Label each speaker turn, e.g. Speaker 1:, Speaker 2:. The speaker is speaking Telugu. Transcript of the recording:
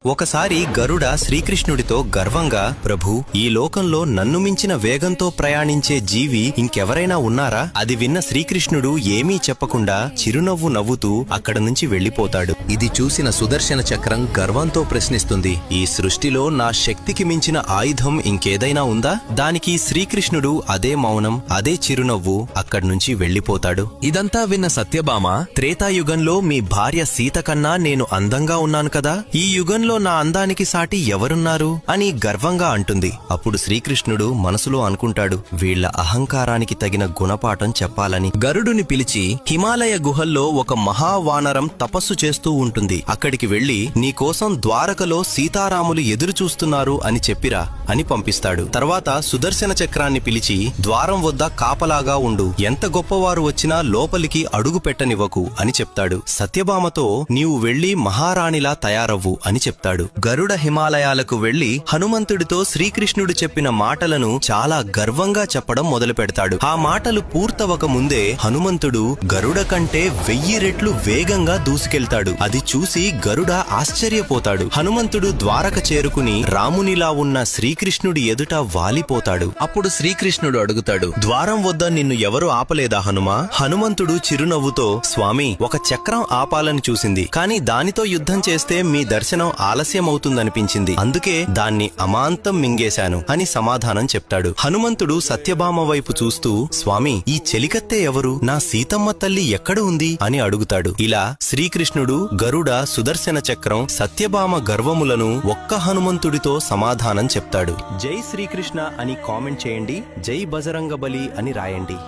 Speaker 1: ఒకసారి గరుడ శ్రీకృష్ణుడితో గర్వంగా, ప్రభూ, ఈ లోకంలో నన్ను మించిన వేగంతో ప్రయాణించే జీవి ఇంకెవరైనా ఉన్నారా? అది విన్న శ్రీకృష్ణుడు ఏమీ చెప్పకుండా చిరునవ్వు నవ్వుతూ అక్కడ నుంచి వెళ్లిపోతాడు. ఇది చూసిన సుదర్శన చక్రం గర్వంతో ప్రశ్నిస్తుంది, ఈ సృష్టిలో నా శక్తికి మించిన ఆయుధం ఇంకేదైనా ఉందా? దానికి శ్రీకృష్ణుడు అదే మౌనం, అదే చిరునవ్వు, అక్కడ్నుంచి వెళ్లిపోతాడు. ఇదంతా విన్న సత్యభామ, త్రేతాయుగంలో మీ భార్య సీత కన్నా నేను అందంగా ఉన్నాను కదా, ఈ యుగంలో నా అందానికి సాటి ఎవరున్నారు అని గర్వంగా అంటుంది. అప్పుడు శ్రీకృష్ణుడు మనసులో అనుకుంటాడు, వీళ్ల అహంకారానికి తగిన గుణపాఠం చెప్పాలని. గరుడుని పిలిచి, హిమాలయ గుహల్లో ఒక మహావానరం తపస్సు చేస్తూ ఉంటుంది, అక్కడికి వెళ్లి నీకోసం ద్వారకలో సీతారాములు ఎదురు చూస్తున్నారు అని చెప్పిరా అని పంపిస్తాడు. తర్వాత సుదర్శన చక్రాన్ని పిలిచి, ద్వారం వద్ద కాపలాగా ఉండు, ఎంత గొప్పవారు వచ్చినా లోపలికి అడుగు పెట్టనివ్వకు అని చెప్తాడు. సత్యభామతో, నీవు వెళ్లి మహారాణిలా తయారవ్వు అని చెప్తాడు. గరుడ హిమాలయాలకు వెళ్లి హనుమంతుడితో శ్రీకృష్ణుడు చెప్పిన మాటలను చాలా గర్వంగా చెప్పడం మొదలు పెడతాడు. ఆ మాటలు పూర్తవక ముందే హనుమంతుడు గరుడ కంటే 1000 రెట్లు వేగంగా దూసుకెళ్తాడు. అది చూసి గరుడ ఆశ్చర్యపోతాడు. హనుమంతుడు ద్వారక చేరుకుని రామునిలా ఉన్న శ్రీకృష్ణుడి ఎదుట వాలిపోతాడు. అప్పుడు శ్రీకృష్ణుడు అడుగుతాడు, ద్వారం వద్ద నిన్ను ఎవరు ఆపలేదా హనుమా? హనుమంతుడు చిరునవ్వుతో, స్వామి, ఒక చక్రం ఆపాలని చూసింది, కాని దానితో యుద్ధం చేస్తే మీ దర్శనం ఆలస్యమవుతుందనిపించింది, అందుకే దాన్ని అమాంతం మింగేశాను అని సమాధానం చెప్తాడు. హనుమంతుడు సత్యభామ వైపు చూస్తూ, స్వామి, ఈ చెలికత్తె ఎవరు? నా సీతమ్మ తల్లి ఎక్కడ ఉంది అని అడుగుతాడు. ఇలా శ్రీకృష్ణుడు, గరుడ, సుదర్శన చక్రం, సత్యభామ గర్వములను ఒక్క హనుమంతుడితో సమాధానం చెప్తాడు. జై శ్రీకృష్ణ అని కామెంట్ చేయండి, జై బజరంగబలి అని రాయండి.